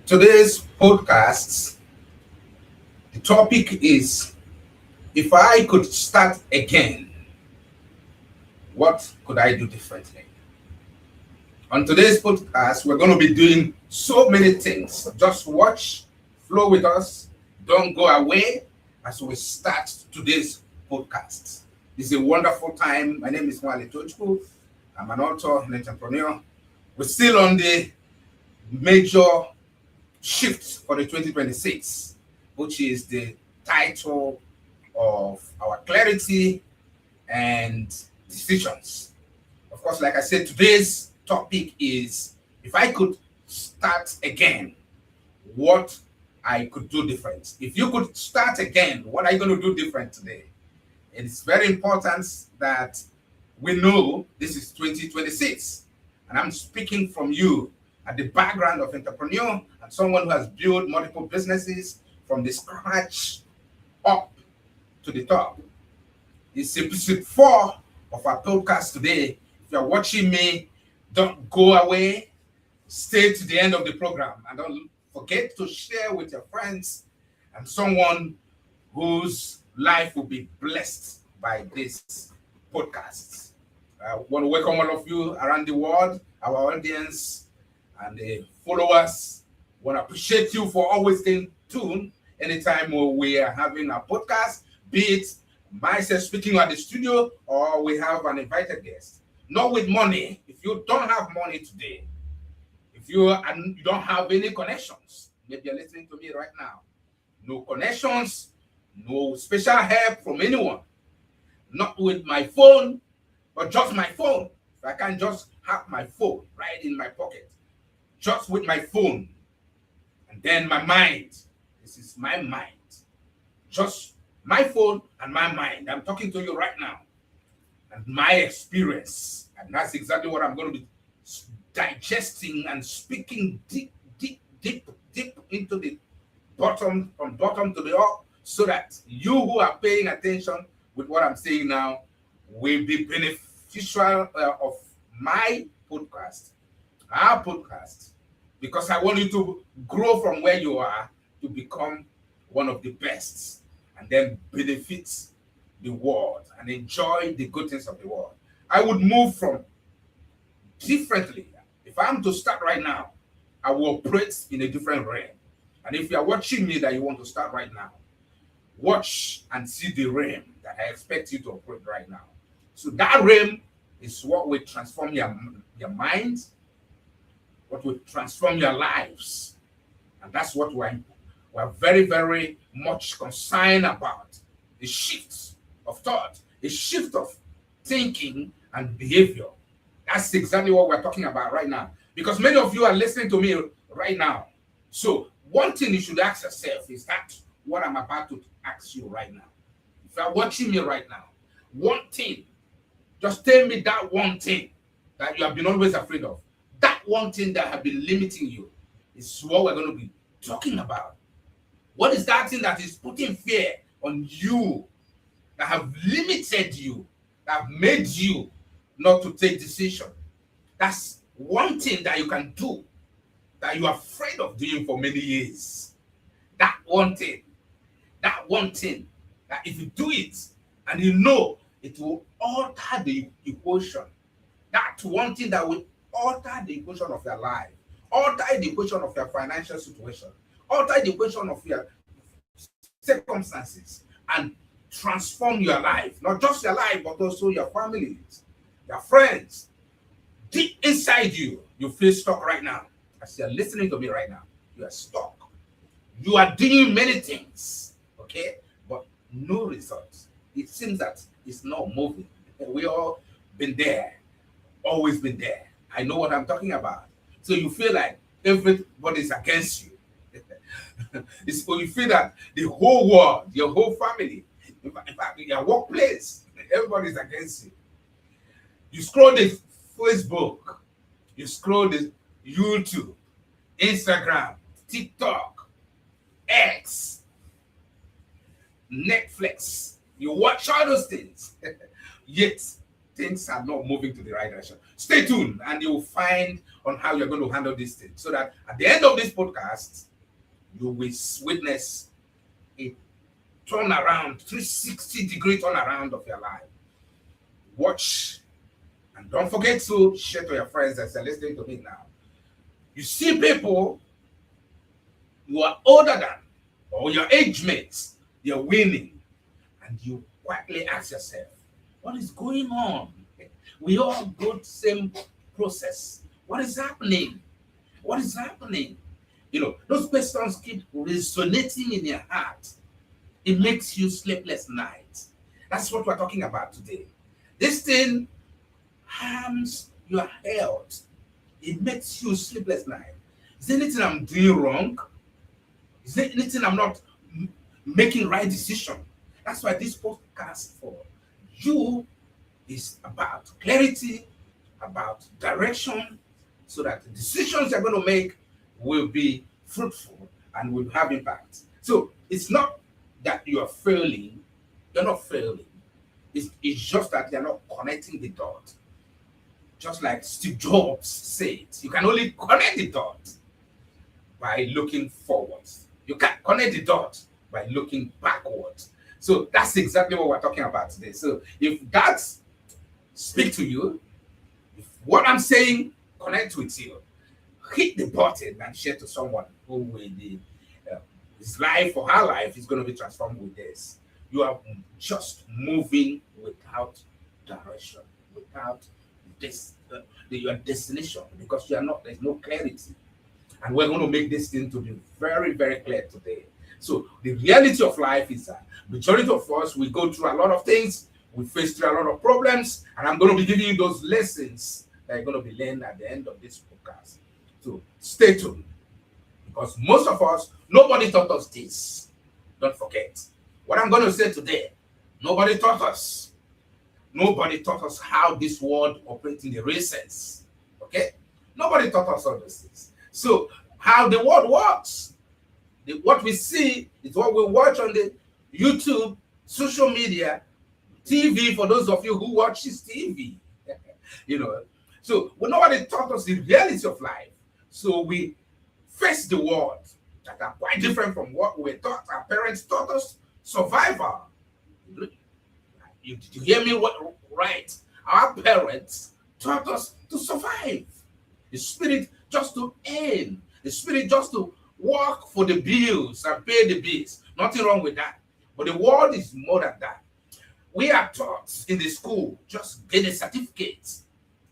Today's podcast, the topic is if I could start again, what could I do differently? On today's podcast, we're going to be doing so many things. Just watch, flow with us, don't go away as we start today's podcast. It's a wonderful time. My name is Nwali Tochukwu. I'm an author and entrepreneur. We're still on the major shift for the 2026, which is the title of our clarity and decisions. Of course, like I said, today's topic is if I could start again, what I could do different. If you could start again, what are you going to do different today? It's very important that we know this is 2026, and I'm speaking from you at the background of entrepreneur and someone who has built multiple businesses from the scratch up to the top. It's episode 4 of our podcast today. If you're watching me, don't go away. Stay to the end of the program and don't forget to share with your friends and someone whose life will be blessed by this podcast. I want to welcome all of you around the world, our audience and the followers. I want to appreciate you for always staying tuned anytime we are having a podcast, be it myself speaking at the studio or we have an invited guest. Not with money. If you don't have money today, if you don't have any connections, maybe you're listening to me right now, no connections, no special help from anyone, not with my phone, but just my phone. If I can just have my phone right in my pocket, just with my phone, and then my mind. This is my mind. Just my phone and my mind. I'm talking to you right now. And my experience. And that's exactly what I'm going to be digesting and speaking deep into the bottom, from bottom to the up, so that you who are paying attention with what I'm saying now will be beneficial of my podcast, our podcast, because I want you to grow from where you are to become one of the best and then benefit the world and enjoy the good things of the world. I would move from differently. If I'm to start right now, I will operate in a different realm. And if you are watching me that you want to start right now, watch and see the realm that I expect you to operate right now. So that realm is what will transform your mind, what will transform your lives. And that's what we're very, very much concerned about. A shift of thought, a shift of thinking and behavior. That's exactly what we're talking about right now. Because many of you are listening to me right now. So one thing you should ask yourself is that what I'm about to ask you right now. If you're watching me right now, one thing, just tell me that one thing that you have been always afraid of. That one thing that have been limiting you is what we're going to be talking about. What is that thing that is putting fear on you, that have limited you, that have made you not to take decision? That's one thing that you can do that you are afraid of doing for many years. That one thing, that if you do it and you know it will alter the equation, that one thing that will alter the equation of your life, alter the equation of your financial situation, alter the equation of your circumstances, and transform your life. Not just your life, but also your families, your friends. Deep inside you, you feel stuck right now. As you're listening to me right now, you are stuck. You are doing many things, okay? But no results. It seems that it's not moving. We all been there, always been there. I know what I'm talking about. So you feel like everybody's against you. It's when you feel that the whole world, your whole family, in fact, your workplace, everybody's against you. You scroll the Facebook, you scroll the YouTube, Instagram, TikTok, X, Netflix. You watch all those things. Yet things are not moving to the right direction. Stay tuned and you'll find on how you're going to handle this thing so that at the end of this podcast, you will witness a turnaround, 360-degree turnaround of your life. Watch and don't forget to share to your friends as they're listening to me now. You see people you are older than or your age mates, they're winning, and you quietly ask yourself, what is going on? We all go the same process. What is happening? What is happening? Those questions keep resonating in your heart. It makes you sleepless nights. That's what we're talking about today. This thing harms your health. It makes you sleepless night. Is there anything I'm doing wrong? Is there anything I'm not making right decision? That's why this podcast for you is about clarity, about direction, so that the decisions you're going to make will be fruitful and will have impact. So it's not that you are failing. You're not failing. It's just that you're not connecting the dot. Just like Steve Jobs said, you can only connect the dot by looking forwards. You can't connect the dot by looking backwards. So that's exactly what we're talking about today. So if that speaks to you, if what I'm saying connects with you, hit the button and share to someone who will be his life or her life is going to be transformed with this. You are just moving without direction, without your destination, because there's no clarity. And we're going to make this thing to be very, very clear today. So the reality of life is that majority of us, we go through a lot of things, we face through a lot of problems, and I'm going to be giving you those lessons that you're going to be learned at the end of this podcast. So stay tuned, because most of us, nobody taught us this. Don't forget. What I'm going to say today, nobody taught us. Nobody taught us how this world operates in the real sense. Okay? Nobody taught us all those things. So, how the world works, what we see is what we watch on the YouTube, social media, TV, for those of you who watches TV. So, nobody taught us the reality of life. So, we face the world that are quite different from what we taught. Our parents taught us survival. Did you hear me right? Our parents taught us to survive. The spirit just to earn. The spirit just to work for the bills and pay the bills. Nothing wrong with that. But the world is more than that. We are taught in the school, just get a certificate.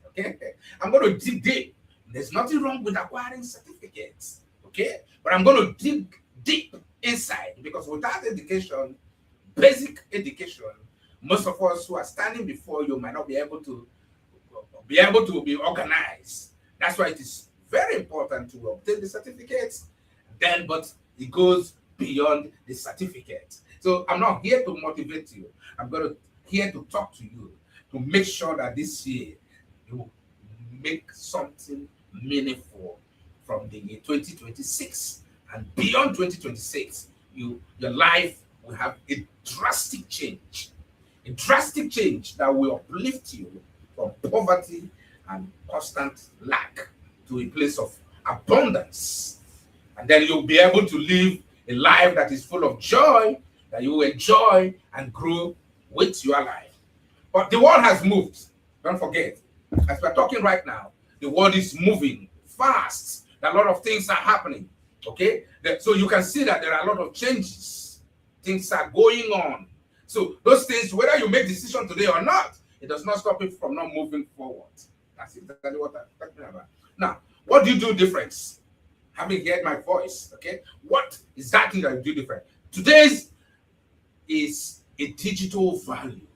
Okay? I'm going to dig deep. There's nothing wrong with acquiring certificates. Okay? But I'm going to dig deep inside, because without education, basic education, most of us who are standing before you might not be able to be organized. That's why it is very important to obtain the certificates. But it goes beyond the certificate. So I'm not here to motivate you. I'm here to talk to you to make sure that this year you make something meaningful from the year 2026 and beyond 2026. Your life will have a drastic change. A drastic change that will uplift you from poverty and constant lack to a place of abundance. And then you'll be able to live a life that is full of joy, that you will enjoy and grow with your life. But the world has moved. Don't forget, as we're talking right now, the world is moving fast. A lot of things are happening. Okay? So you can see that there are a lot of changes. Things are going on. So those things, whether you make decision today or not, it does not stop you from not moving forward. That's exactly what I'm talking about. Now, what do you do different? Having heard my voice, okay? What exactly that you do different? Today's is a digital value.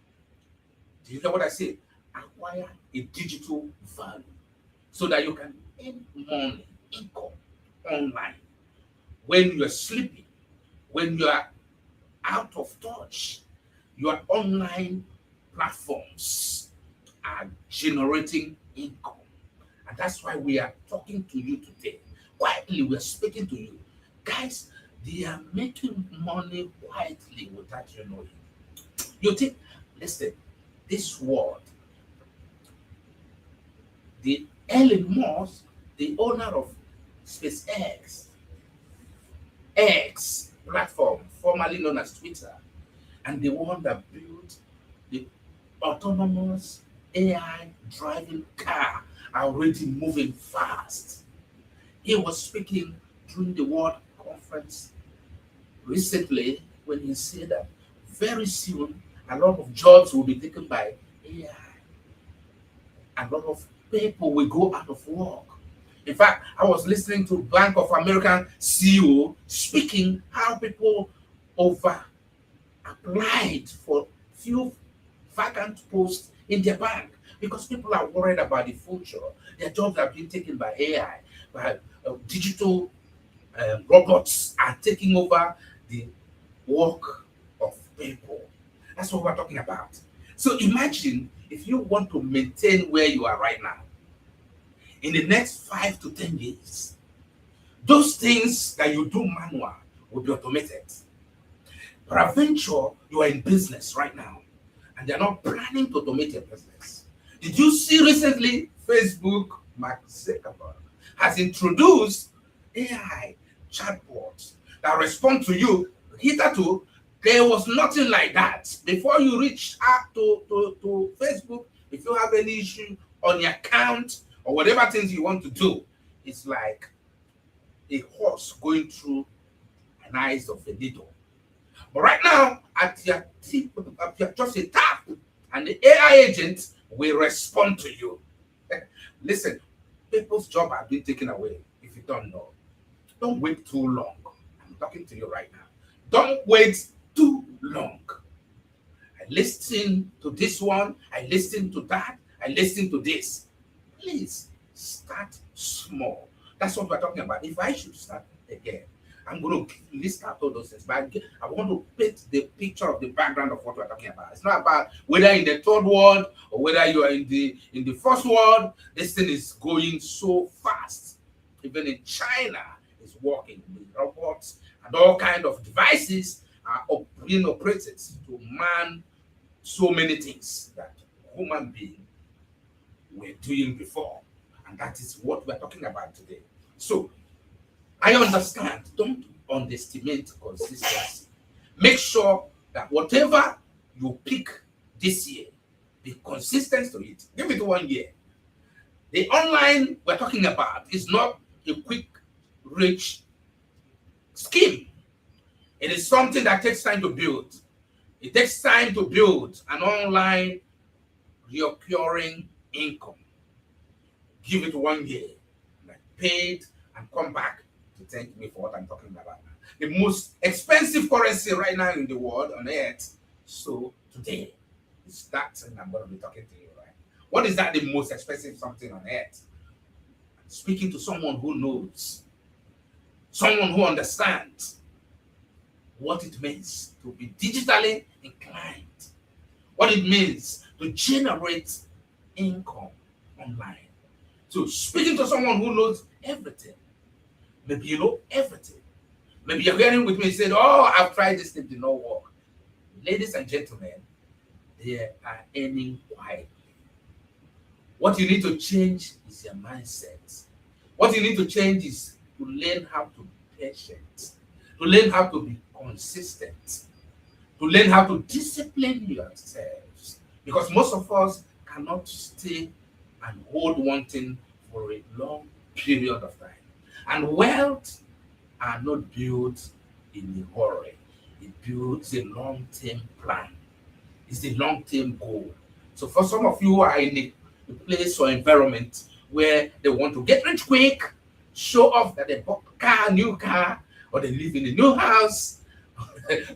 Do you hear what I say? Acquire a digital value so that you can earn money, income online. When you're sleeping, when you are out of touch, your online platforms are generating income. And that's why we are talking to you today. Quietly, we are speaking to you. Guys, they are making money quietly without you knowing. You think, listen, this world, the Elon Musk, the owner of SpaceX, X platform, formerly known as Twitter, and the one that built the autonomous AI driving car are already moving fast. He was speaking during the World Conference recently when he said that very soon a lot of jobs will be taken by AI. A lot of people will go out of work. In fact, I was listening to Bank of America CEO speaking how people over applied for few vacant posts in their bank because people are worried about the future. Their jobs are being taken by AI, by digital robots are taking over the work of people. That's what we're talking about. So imagine if you want to maintain where you are right now, in the next 5 to 10 years, those things that you do manual will be automated. Peradventure, you are in business right now, and they're not planning to automate your business. Did you see recently Facebook, Mark Zuckerberg, has introduced AI chatbots that respond to you? Hitherto, there was nothing like that. Before you reach out to Facebook, if you have any issue on your account or whatever things you want to do, it's like a horse going through an eyes of a needle. But right now, at your tip, just a tap, and the AI agent will respond to you. Listen, people's job are being taken away if you don't know. Don't wait too long. I'm talking to you right now. Don't wait too long. I listen to this one, I listen to that, I listen to this. Please start small. That's what we're talking about. If I should start again, I'm going to list out all those things, but I want to paint the picture of the background of what we're talking about. It's not about whether in the third world or whether you are in the first world. This thing is going so fast. Even in China, it's working with robots and all kind of devices are being operated to man so many things that human beings were doing before, and that is what we're talking about today. So I understand. Don't underestimate consistency. Make sure that whatever you pick this year, be consistent to it. Give it 1 year. The online we're talking about is not a quick, rich scheme. It is something that takes time to build. It takes time to build an online recurring income. Give it 1 year, like paid, and come back to thank me for what I'm talking about. The most expensive currency right now in the world on earth. So today is that thing I'm going to be talking to you, right? What is that the most expensive something on earth? Speaking to someone who knows, someone who understands what it means to be digitally inclined, what it means to generate income online. So speaking to someone who knows everything. Maybe you know everything. Maybe you're hearing with me and saying, oh, I've tried this, it did not work. Ladies and gentlemen, they are earning quietly. What you need to change is your mindset. What you need to change is to learn how to be patient, to learn how to be consistent, to learn how to discipline yourselves. Because most of us cannot stay and hold one thing for a long period of time. And wealth are not built in a hurry. It builds a long-term plan. It's a long-term goal. So for some of you who are in a place or environment where they want to get rich quick, show off that they bought a new car, or they live in a new house,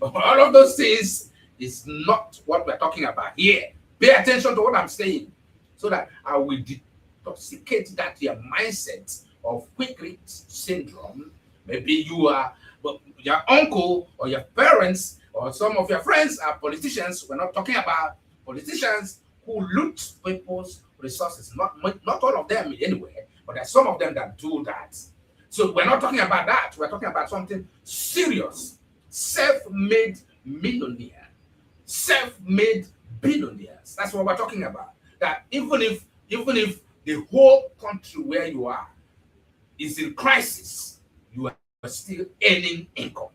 all of those things is not what we're talking about here. Pay attention to what I'm saying so that I will detoxicate that your mindset of quick rich syndrome. Maybe you are, but your uncle or your parents or some of your friends are politicians. We're not talking about politicians who loot people's resources. Not all of them anyway, but there's some of them that do that. So we're not talking about that. We're talking about something serious. Self-made millionaire, self-made billionaires. That's what we're talking about. That even if the whole country where you are is in crisis, you are still earning income.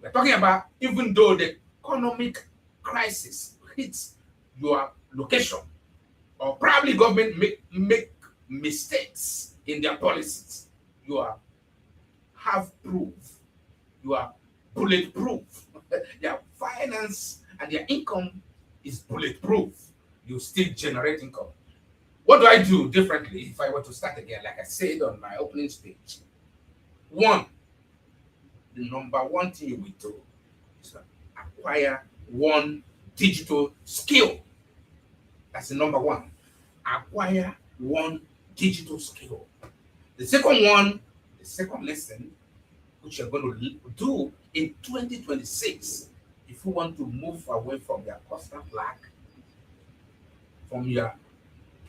We're talking about even though the economic crisis hits your location, or probably government make mistakes in their policies, you are have proof, you are bulletproof. Their finance and their income is bulletproof. You still generate income. What do I do differently if I were to start again? Like I said on my opening speech, one, the number one thing we do is to acquire one digital skill. That's the number one. Acquire one digital skill. The second lesson, which you're going to do in 2026, if you want to move away from your constant lack, from your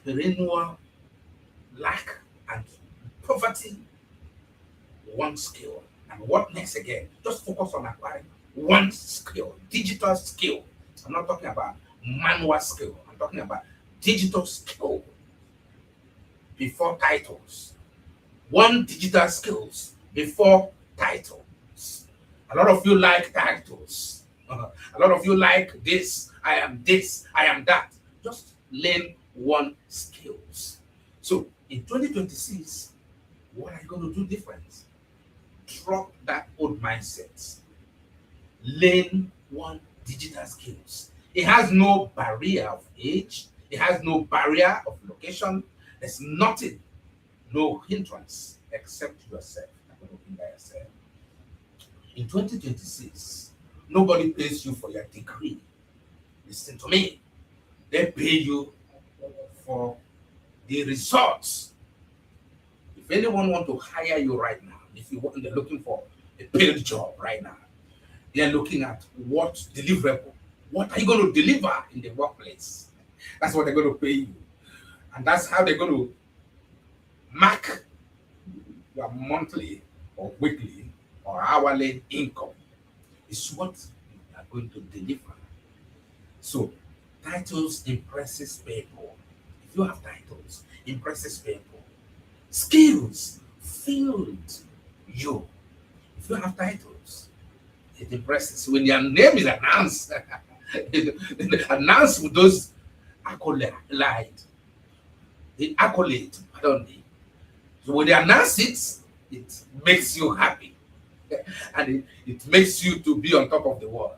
perennial lack and poverty, one skill. And what next again? Just focus on acquiring one skill, digital skill. I'm not talking about manual skill. I'm talking about digital skill before titles. One digital skills before titles. A lot of you like titles. A lot of you like this, I am that. Just learn one skills. So in 2026, what are you going to do different? Drop that old mindset. Learn one digital skills. It has no barrier of age. It has no barrier of location. There's nothing, no hindrance except yourself. You're going to be by yourself. In 2026, nobody pays you for your degree. Listen to me. They pay you for the results. If anyone want to hire you right now, if you want, they're looking for a paid job right now, they're looking at what deliverable. What are you going to deliver in the workplace? That's what they're going to pay you. And that's how they're going to mark your monthly or weekly or hourly income. It's what you are going to deliver. So titles impresses people. If you have titles, impresses people. Skills filled you. If you have titles, it impresses. When your name is announced, announced with those accolade, the accolade, pardon me. So when they announce it, it makes you happy. And it makes you to be on top of the world.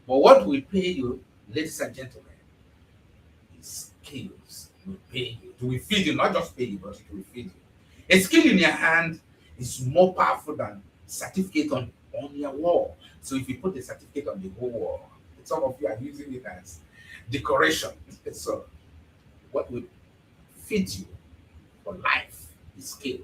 But what will pay you, ladies and gentlemen, is skills. Will pay you. It will feed you, not just pay you, but it will feed you. A skill in your hand is more powerful than certificate on your wall. So if you put the certificate on the whole wall, some of you are using it as decoration. So what will feed you for life is skill.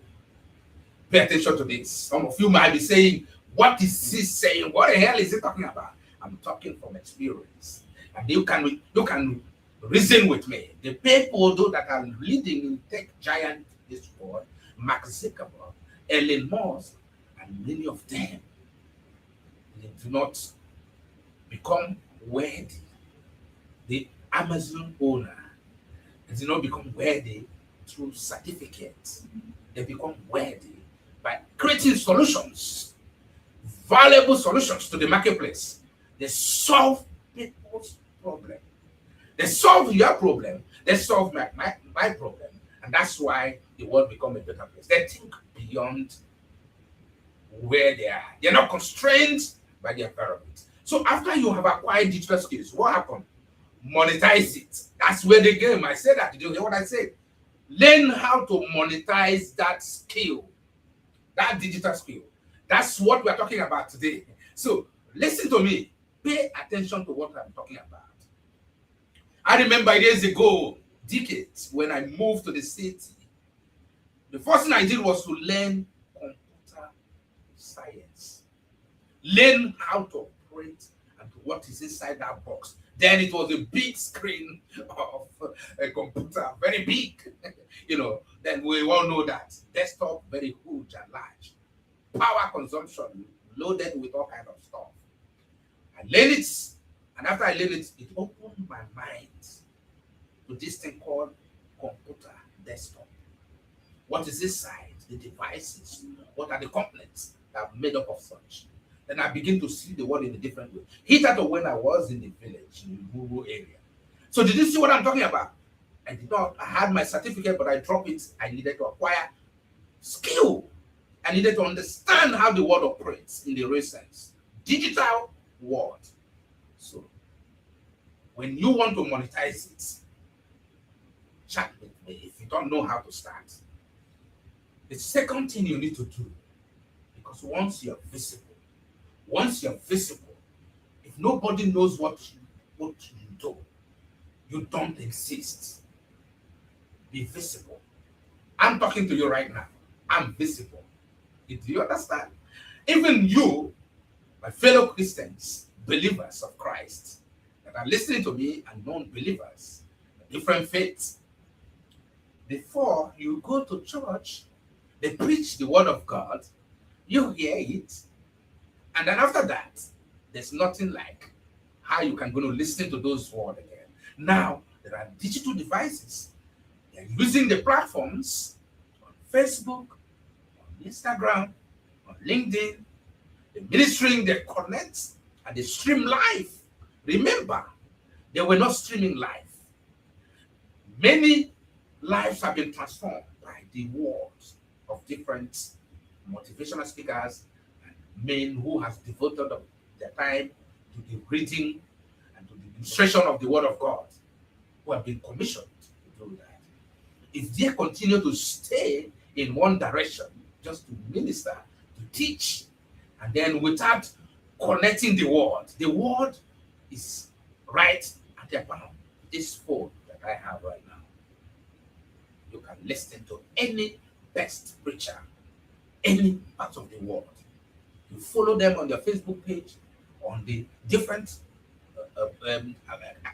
Pay attention to this. Some of you might be saying, what is he saying? What the hell is he talking about? I'm talking from experience. And you can reason with me. The people though that are leading in tech giant this world, Mark Zuckerberg, Elon Musk, and many of them, they do not become worthy. The Amazon owner, they do not become worthy through certificates. They become worthy by creating solutions, valuable solutions to the marketplace. They solve people's problem. They solve your problem. They solve my problem. And that's why the world become a better place. They think beyond where they are. They're not constrained by the environment. So after you have acquired digital skills, what happened? Monetize it. That's where the game. I said that. Did you hear what I said? Learn how to monetize that skill, that digital skill. That's what we're talking about today. So listen to me. Pay attention to what I'm talking about. I remember years ago, decades, when I moved to the city, the first thing I did was to learn computer science. Learn how to operate and what is inside that box. Then it was a big screen of a computer, very big. Then we all know that. Desktop, very huge and large. Power consumption, loaded with all kind of stuff. I learned it, and after I learned it, it opened my mind to this thing called computer desktop. What is inside? The devices. What are the components that are made up of such? Then I begin to see the world in a different way. Hit out of when I was in the village, in the rural area. So did you see what I'm talking about? I did not. I had my certificate, but I dropped it. I needed to acquire skill. I needed to understand how the world operates in the real sense. Digital world. So when you want to monetize it, chat with me if you don't know how to start. The second thing you need to do, because once you're visible, if nobody knows what you do, you don't exist. Be visible. I'm talking to you right now. I'm visible. Do you understand? Even you, my fellow Christians, believers of Christ, that are listening to me and non-believers, different faiths, before you go to church, they preach the word of God, you hear it, and then after that, there's nothing like how you can go to listen to those words again. Now, there are digital devices. They're using the platforms on Facebook, on Instagram, on LinkedIn. They're ministering, they connect, and they stream live. Remember, they were not streaming live. Many lives have been transformed by the words of different motivational speakers and men who have devoted their time to the reading and to the illustration of the word of God, who have been commissioned to do that. If they continue to stay in one direction, just to minister, to teach, and then without connecting the word is right at their palm. This phone that I have right now, you can listen to any best preacher, any part of the world. You follow them on their Facebook page, on the different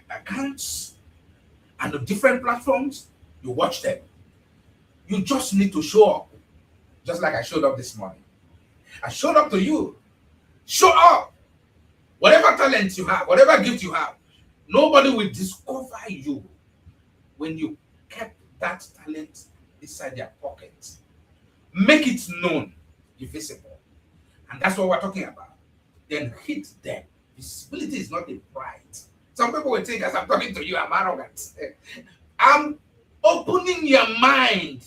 accounts, and the different platforms. You watch them. You just need to show up, just like I showed up this morning. I showed up to you. Show up. Whatever talent you have, whatever gift you have, nobody will discover you when you kept that talent inside their pocket. Make it known, be visible. And that's what we're talking about. Then hit them. Visibility is not a pride. Some people will think as I'm talking to you, I'm arrogant. I'm opening your mind.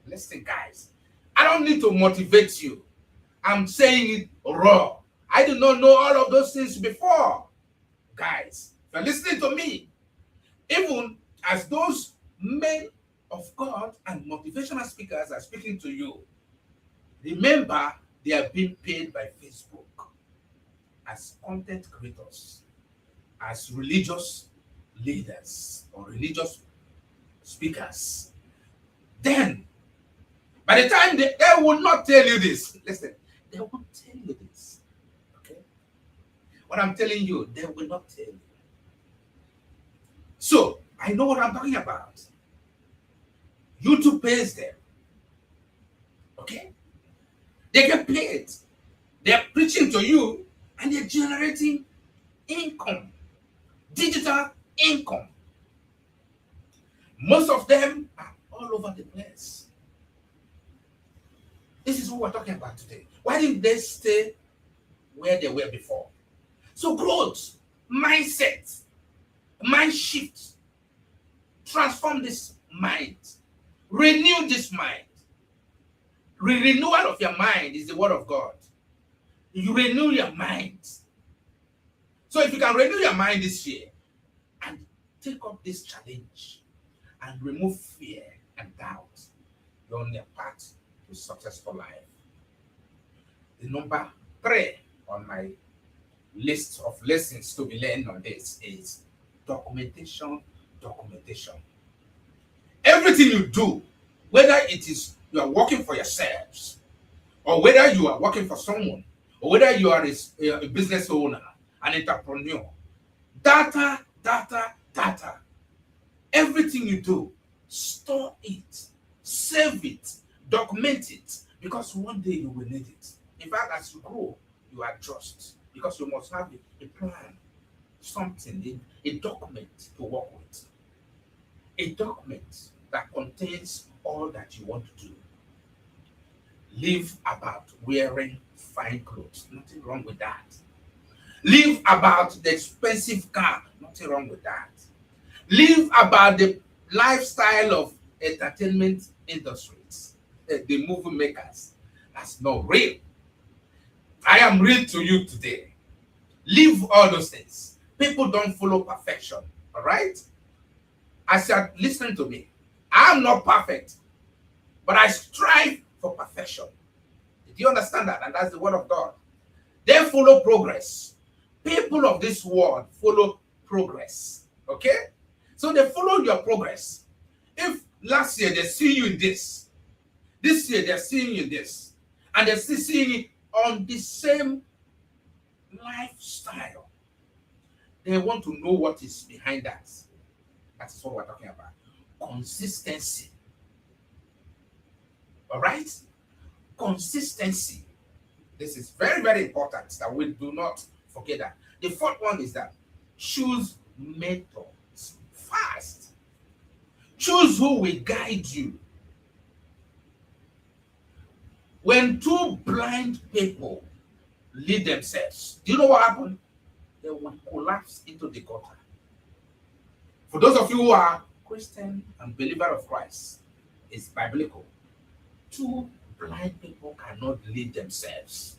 Listen, guys, I don't need to motivate you. I'm saying it raw. I did not know all of those things before. Guys, if you're listening to me, even as those men of God and motivational speakers are speaking to you, remember they are being paid by Facebook as content creators, as religious leaders or religious speakers. Then, by the time they will not tell you this, listen, they won't tell you this. Okay? What I'm telling you, they will not tell you. So, I know what I'm talking about. YouTube pays them. Okay? They get paid. They're preaching to you and they're generating income. Digital income. Most of them are all over the place. This is what we're talking about today. Why didn't they stay where they were before? So growth, mindset, mind shift, transform this mind, renew this mind. Renewal of your mind is the word of God. You renew your mind. So if you can renew your mind this year and take up this challenge and remove fear and doubt, you're on your path to successful life. The number 3 on my list of lessons to be learned on this is documentation. Everything you do, whether it is you are working for yourselves, or whether you are working for someone, or whether you are a business owner, an entrepreneur, data. Everything you do, store it, save it, document it, because one day you will need it. In fact, as you grow, you adjust, because you must have a plan, something, a document to work with. A document that contains all that you want to do. Live about wearing fine clothes. Nothing wrong with that. Live about the expensive car. Nothing wrong with that. Live about the lifestyle of entertainment industries, the movie makers. That's not real. I am real to you today. Live all those things. People don't follow perfection. All right? As you're listening to me, I'm not perfect, but I strive for perfection. Do you understand that? And that's the word of God. They follow progress. People of this world follow progress. Okay? So they follow your progress. If last year they see you in this year they're seeing you in this, and they're still seeing you on the same lifestyle, they want to know what is behind that. That's what we're talking about. Consistency. All right? Consistency. This is very, very important that we do not forget that. The fourth one is that choose mentors fast. Choose who will guide you. When two blind people lead themselves, do you know what happened? They will collapse into the gutter. For those of you who are Christian and believer of Christ, it's biblical. Two blind people cannot lead themselves.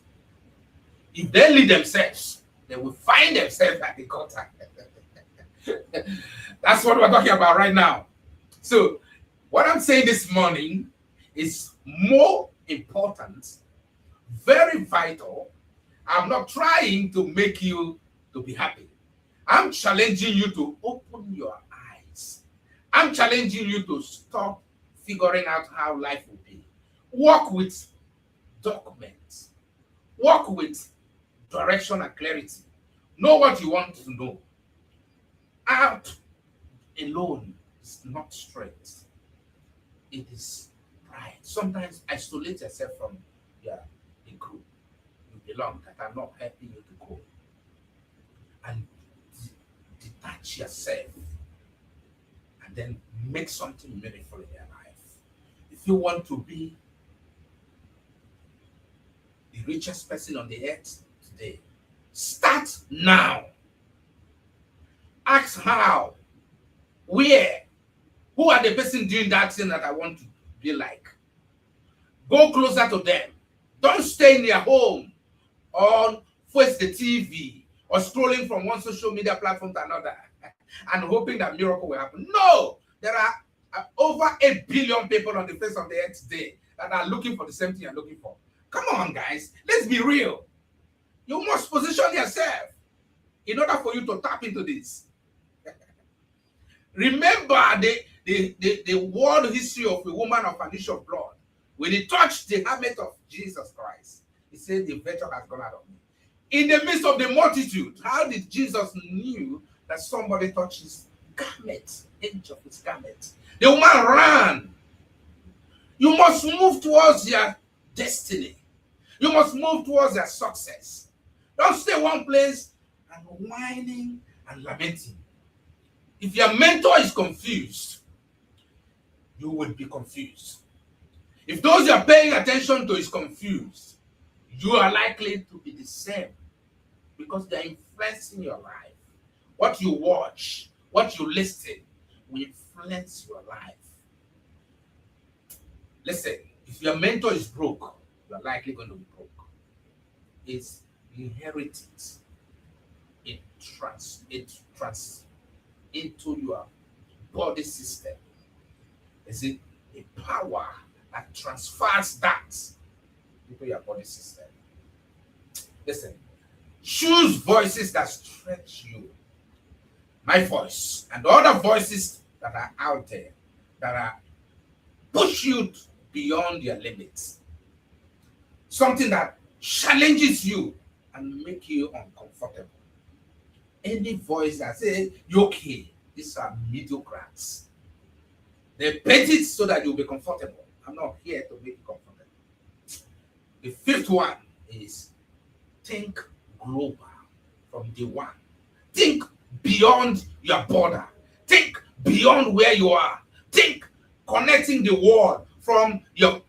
If they lead themselves, they will find themselves at the gutter. That's what we're talking about right now. So, what I'm saying this morning is more important, very vital. I'm not trying to make you to be happy. I'm challenging you to open your eyes. I'm challenging you to stop figuring out how life will be. Work with documents. Work with direction and clarity. Know what you want to know. Out alone is not strength. It is pride. Sometimes isolate yourself from the group you belong that are not helping you to grow. And detach yourself. And then make something meaningful in your life. If you want to be the richest person on the earth today, start now. Ask how, where, who are the person doing that thing that I want to be like. Go closer to them. Don't stay in your home or face the TV or scrolling from one social media platform to another and hoping that miracle will happen. No, there are over 8 billion people on the face of the earth today that are looking for the same thing you're looking for. Come on, guys, let's be real. You must position yourself in order for you to tap into this. Remember the world history of a woman of an issue of blood. When he touched the garment of Jesus Christ, he said, the virtue has gone out of me. In the midst of the multitude, how did Jesus knew that somebody touched his garment, edge of his garment? The woman ran. You must move towards your destiny. You must move towards your success. Don't stay one place and whining and lamenting. If your mentor is confused, you will be confused. If those you're paying attention to is confused, you are likely to be the same because they're influencing your life. What you watch, what you listen will influence your life. Listen, if your mentor is broke, you're likely going to be broke. It's inherited. It trans into your body system. Is it a power that transfers that into your body system? Listen, choose voices that stretch you. My voice and other voices that are out there that are push you beyond your limits. Something that challenges you and make you uncomfortable. Any voice that says, you're okay, these are mediocres. They paint it so that you'll be comfortable. I'm not here to make you comfortable. The fifth one is think global from day one. Think beyond your border. Think beyond where you are. Think connecting the world from your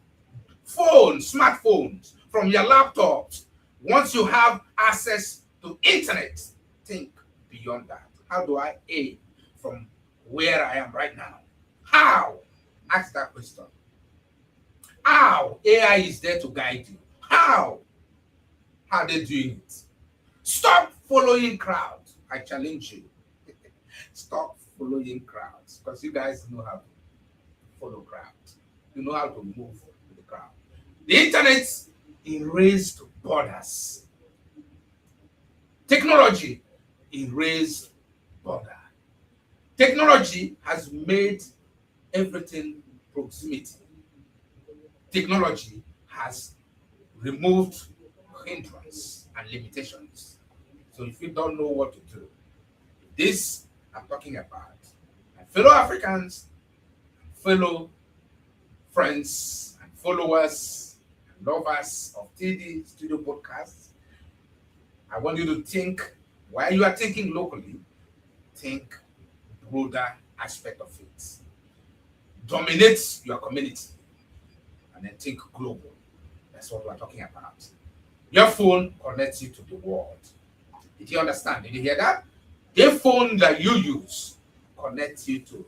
phone, smartphones, from your laptops. Once you have access to internet, think beyond that. How do I aim from where I am right now? How? Ask that question. How? AI is there to guide you. How? How are they doing it? Stop following crowds. I challenge you. Stop following crowds, because you guys know how to follow crowds. You know how to move with the crowd. The internet erased borders. Technology erased border. Technology has made everything proximity. Technology has removed hindrance and limitations. So if you don't know what to do, this I'm talking about, my fellow Africans, fellow friends and followers and lovers of TD Studio Podcast, I want you to think, while you are thinking locally, think broader aspect of it. Dominate your community and then think global. That's what we're talking about. Your phone connects you to the world. Did you understand? Did you hear that? The phone that you use connects you to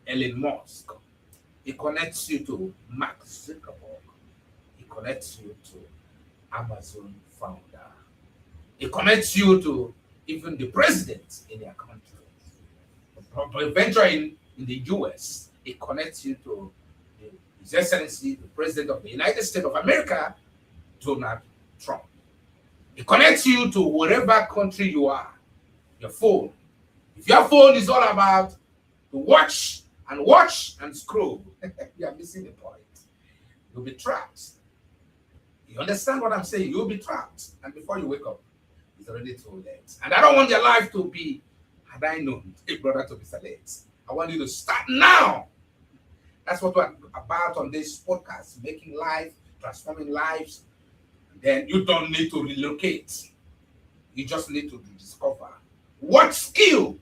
Elon Musk. It connects you to Mark Zuckerberg. It connects you to Amazon founder. It connects you to even the president in their country. Eventually in the US, it connects you to His Excellency, the President of the United States of America, Donald Trump. It connects you to wherever country you are, your phone. If your phone is all about to watch and scroll, you are missing the point. You'll be trapped. You understand what I'm saying? You'll be trapped. And before you wake up, it's already too late. And I don't want your life to be, had I known, a brother to be so late. I want you to start now. That's what we're about on this podcast, making life, transforming lives. Then you don't need to relocate. You just need to discover what skill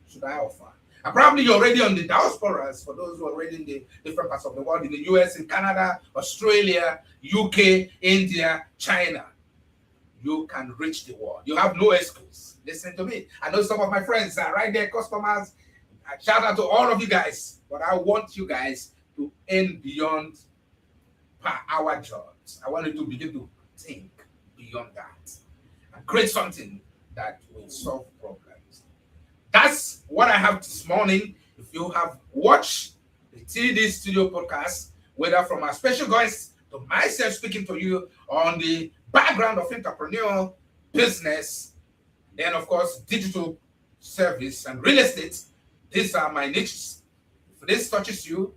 should I offer. And probably you're already on the diasporas, for those who are already in the different parts of the world, in the US, in Canada, Australia, UK, India, China. You can reach the world. You have no excuse. Listen to me. I know some of my friends are right there, customers. I shout out to all of you guys, but I want you guys to earn beyond per hour jobs. I want you to begin to think beyond that and create something that will solve problems. That's what I have this morning. If you have watched the TD Studio Podcast, whether from our special guest to myself speaking to you on the background of entrepreneurial business, then of course digital service and real estate, these are my niches. If this touches you,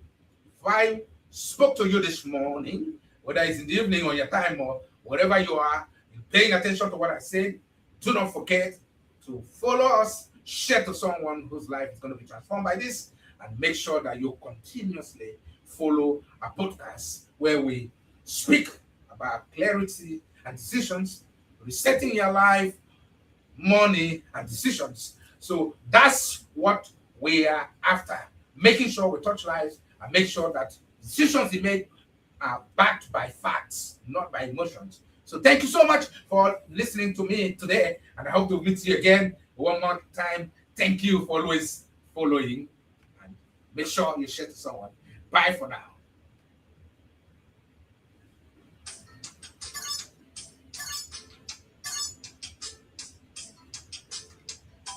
if I spoke to you this morning, whether it's in the evening or your time or wherever you are, paying attention to what I said, do not forget to follow us, share to someone whose life is going to be transformed by this, and make sure that you continuously follow our podcast where we speak about clarity and decisions, resetting your life, money, and decisions. So that's what we are after, making sure we touch lives and make sure that decisions we make are backed by facts, not by emotions. So thank you so much for listening to me today, and I hope to meet you again one more time. Thank you for always following, and make sure you share to someone. Bye for now.